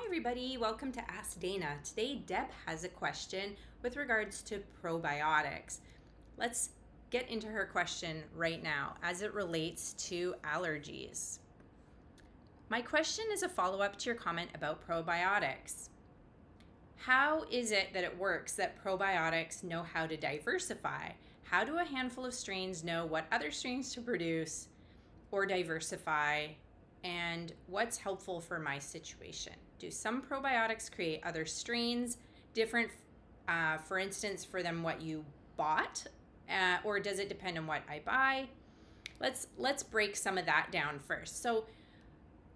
everybody, welcome to Ask Dana. Today Deb has a question with regards to probiotics. Let's get into her question right now as it relates to allergies. My question is a follow-up to your comment about probiotics. How is it that it works that probiotics know how to diversify? How do a handful of strains know what other strains to produce or diversify? And what's helpful for my situation? Do some probiotics create other strains different, for instance, for them what you bought, or does it depend on what I buy? Let's break some of that down first. So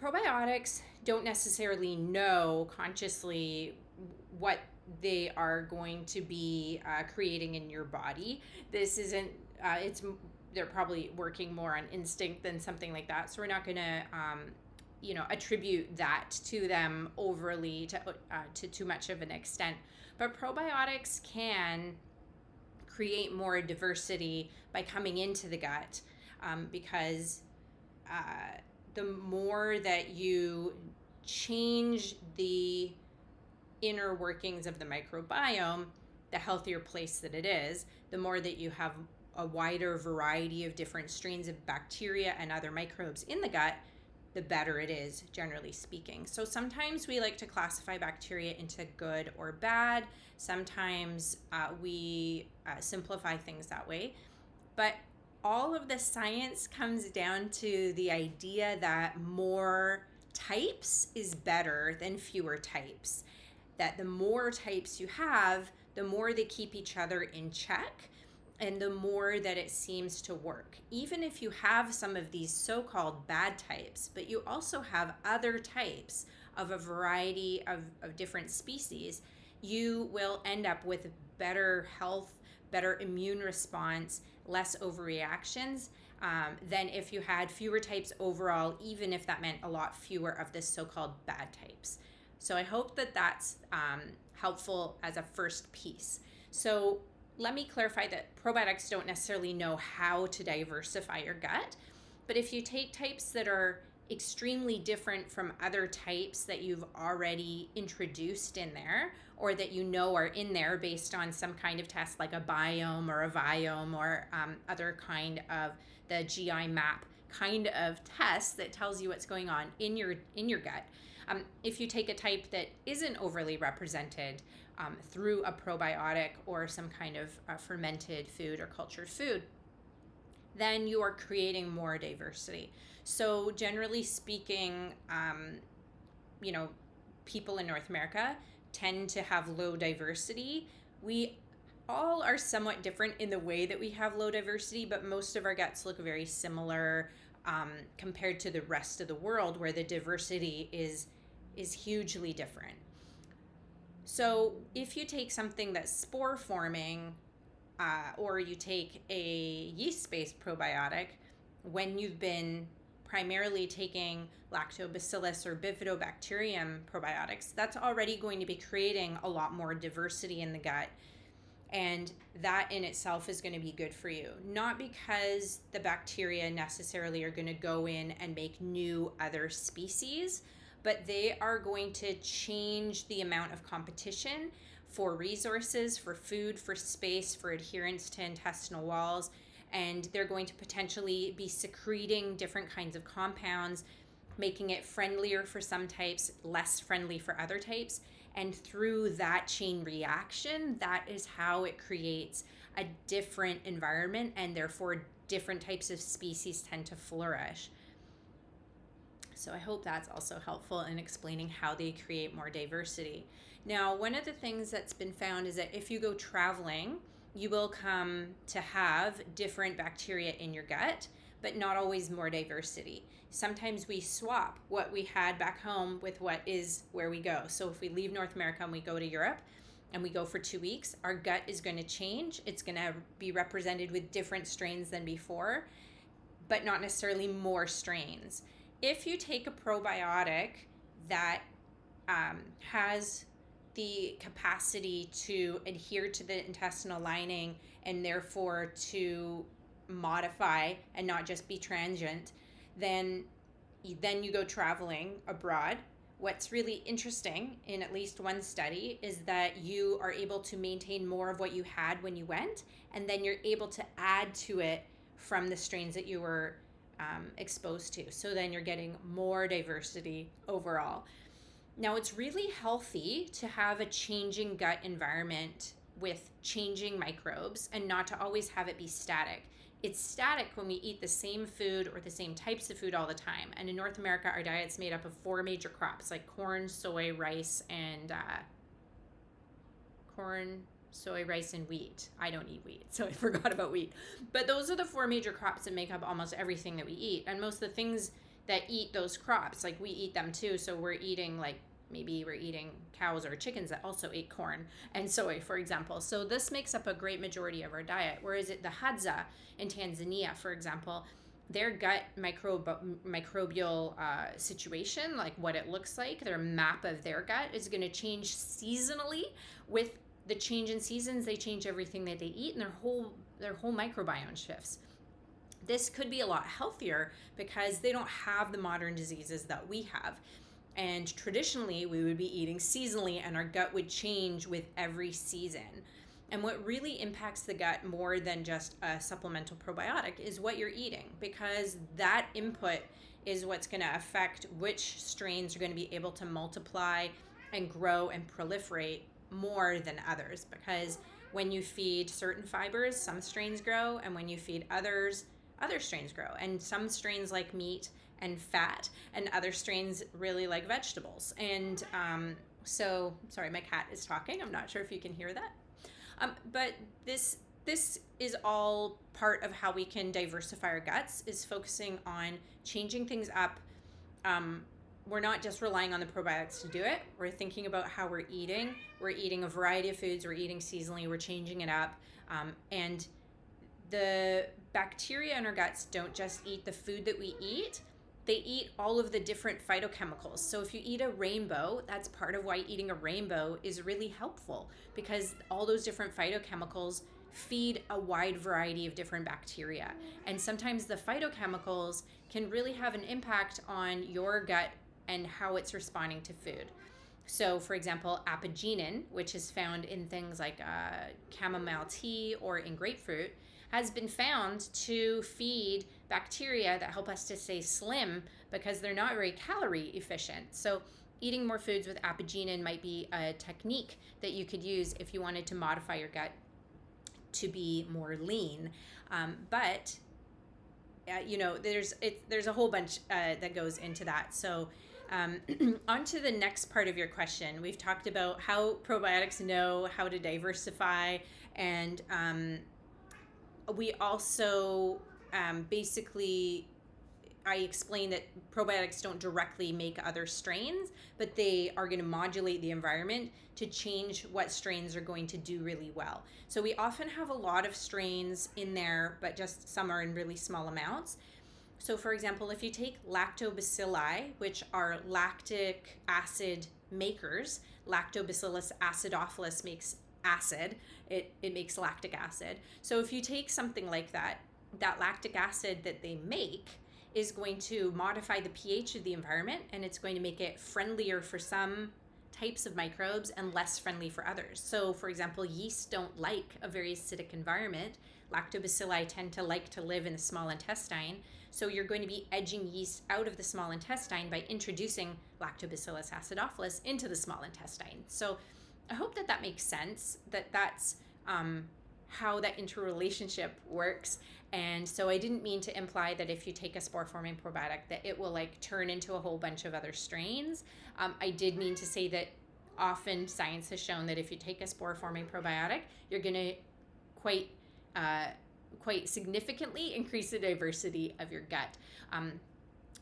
probiotics don't necessarily know consciously what they are going to be creating in your body. This isn't, they're probably working more on instinct than something like that. So we're not going to, attribute that to them overly to too much of an extent. But probiotics can create more diversity by coming into the gut because the more that you change the inner workings of the microbiome, the healthier place that it is, the more that you have a wider variety of different strains of bacteria and other microbes in the gut, the better it is, generally speaking. So sometimes we like to classify bacteria into good or bad. Sometimes we simplify things that way. But all of the science comes down to the idea that more types is better than fewer types. That the more types you have, the more they keep each other in check and the more that it seems to work. Even if you have some of these so-called bad types, but you also have other types of a variety of different species, you will end up with better health, better immune response, less overreactions than if you had fewer types overall, even if that meant a lot fewer of the so-called bad types. So I hope that that's helpful as a first piece. So let me clarify that probiotics don't necessarily know how to diversify your gut, but if you take types that are extremely different from other types that you've already introduced in there or that you know are in there based on some kind of test like a biome or a viome or other kind of the GI map kind of test that tells you what's going on in your gut. If you take a type that isn't overly represented through a probiotic or some kind of fermented food or cultured food, then you are creating more diversity. So generally speaking, people in North America tend to have low diversity. We all are somewhat different in the way that we have low diversity, but most of our guts look very similar compared to the rest of the world where the diversity is hugely different. So if you take something that's spore forming or you take a yeast-based probiotic, when you've been primarily taking lactobacillus or bifidobacterium probiotics, that's already going to be creating a lot more diversity in the gut. And that in itself is going to be good for you. Not because the bacteria necessarily are going to go in and make new other species, but they are going to change the amount of competition for resources, for food, for space, for adherence to intestinal walls, and they're going to potentially be secreting different kinds of compounds, making it friendlier for some types, less friendly for other types. And through that chain reaction, that is how it creates a different environment, and therefore different types of species tend to flourish. So I hope that's also helpful in explaining how they create more diversity. Now, one of the things that's been found is that if you go traveling, you will come to have different bacteria in your gut, but not always more diversity. Sometimes we swap what we had back home with what is where we go. So if we leave North America and we go to Europe and we go for 2 weeks, our gut is going to change. It's going to be represented with different strains than before, but not necessarily more strains. If you take a probiotic that has the capacity to adhere to the intestinal lining and therefore to modify and not just be transient, then you go traveling abroad what's really interesting in at least one study is that you are able to maintain more of what you had when you went, and then you're able to add to it from the strains that you were exposed to. So then you're getting more diversity overall. Now, it's really healthy to have a changing gut environment with changing microbes and not to always have it be static. It's static when we eat the same food or the same types of food all the time. And in North America, our diet's made up of 4 major crops like corn, soy, rice, and wheat. I don't eat wheat, so I forgot about wheat. But those are the 4 major crops that make up almost everything that we eat. And most of the things that eat those crops, like we eat them too. So we're eating maybe we're eating cows or chickens that also ate corn and soy, for example. So this makes up a great majority of our diet. Whereas the Hadza in Tanzania, for example, their gut microbial situation, like what it looks like, their map of their gut is going to change seasonally. With the change in seasons, they change everything that they eat, and their whole microbiome shifts. This could be a lot healthier because they don't have the modern diseases that we have. And traditionally, we would be eating seasonally, and our gut would change with every season. And what really impacts the gut more than just a supplemental probiotic is what you're eating, because that input is what's going to affect which strains are going to be able to multiply and grow and proliferate more than others. Because when you feed certain fibers, some strains grow, and when you feed others, other strains grow. And some strains like meat and fat, and other strains really like vegetables. And so, sorry, my cat is talking. I'm not sure if you can hear that. But this is all part of how we can diversify our guts, is focusing on changing things up. We're not just relying on the probiotics to do it. We're thinking about how we're eating. We're eating a variety of foods. We're eating seasonally. We're changing it up. And the bacteria in our guts don't just eat the food that we eat. They eat all of the different phytochemicals. So if you eat a rainbow, that's part of why eating a rainbow is really helpful, because all those different phytochemicals feed a wide variety of different bacteria. And sometimes the phytochemicals can really have an impact on your gut and how it's responding to food. So, for example, apigenin, which is found in things like chamomile tea or in grapefruit, has been found to feed bacteria that help us to stay slim because they're not very calorie efficient. So eating more foods with apigenin might be a technique that you could use if you wanted to modify your gut to be more lean. But there's a whole bunch that goes into that. So on to the next part of your question. We've talked about how probiotics know how to diversify, and we also basically, I explained that probiotics don't directly make other strains, but they are going to modulate the environment to change what strains are going to do really well. So we often have a lot of strains in there, but just some are in really small amounts. So for example, if you take lactobacilli, which are lactic acid makers, Lactobacillus acidophilus makes acid, it makes lactic acid. So if you take something like that lactic acid that they make is going to modify the pH of the environment, and it's going to make it friendlier for some types of microbes and less friendly for others. So for example, yeast don't like a very acidic environment. Lactobacilli tend to like to live in the small intestine. So you're going to be edging yeast out of the small intestine by introducing Lactobacillus acidophilus into the small intestine. So I hope that makes sense, that's how that interrelationship works. And so I didn't mean to imply that if you take a spore-forming probiotic that it will turn into a whole bunch of other strains. I did mean to say that often science has shown that if you take a spore-forming probiotic, you're going to quite significantly increase the diversity of your gut.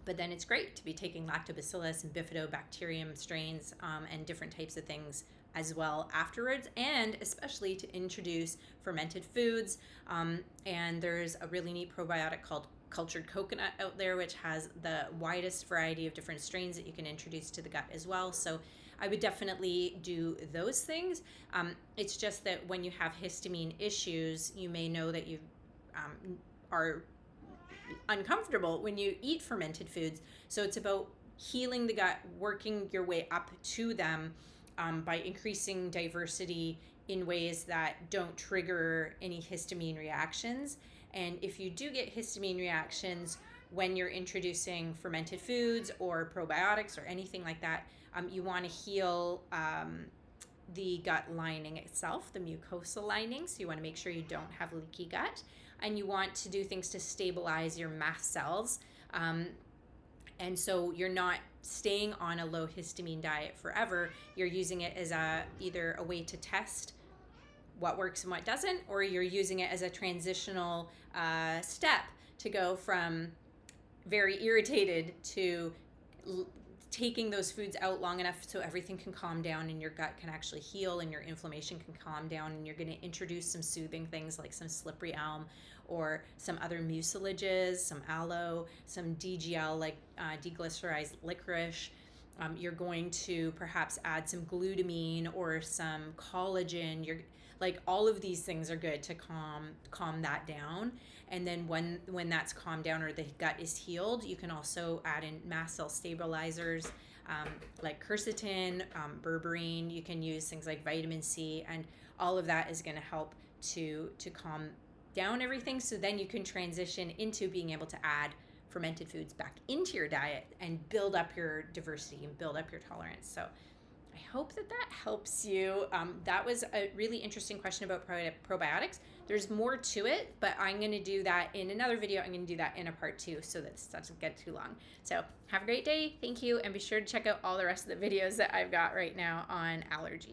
But then it's great to be taking lactobacillus and bifidobacterium strains and different types of things as well afterwards, and especially to introduce fermented foods. And there's a really neat probiotic called cultured coconut out there, which has the widest variety of different strains that you can introduce to the gut as well. So I would definitely do those things. It's just that when you have histamine issues, you may know that you are uncomfortable when you eat fermented foods. So it's about healing the gut, working your way up to them by increasing diversity in ways that don't trigger any histamine reactions. And if you do get histamine reactions when you're introducing fermented foods or probiotics or anything like that, you want to heal the gut lining itself, the mucosal lining. So you want to make sure you don't have leaky gut. And you want to do things to stabilize your mast cells. And so you're not staying on a low histamine diet forever. You're using it as either a way to test what works and what doesn't, or you're using it as a transitional step to go from very irritated to taking those foods out long enough so everything can calm down and your gut can actually heal and your inflammation can calm down, and you're going to introduce some soothing things like some slippery elm or some other mucilages, some aloe, some DGL like deglycerized licorice. You're going to perhaps add some glutamine or some collagen. You're like, all of these things are good to calm that down. And then when that's calmed down or the gut is healed, you can also add in mast cell stabilizers like quercetin, berberine. You can use things like vitamin C, and all of that is going to help to calm down everything. So then you can transition into being able to add fermented foods back into your diet and build up your diversity and build up your tolerance. So I hope that helps you. That was a really interesting question about probiotics. There's more to it, but I'm going to do that in another video. I'm going to do that in a part 2 so that this doesn't get too long. So have a great day. Thank you. And be sure to check out all the rest of the videos that I've got right now on allergies.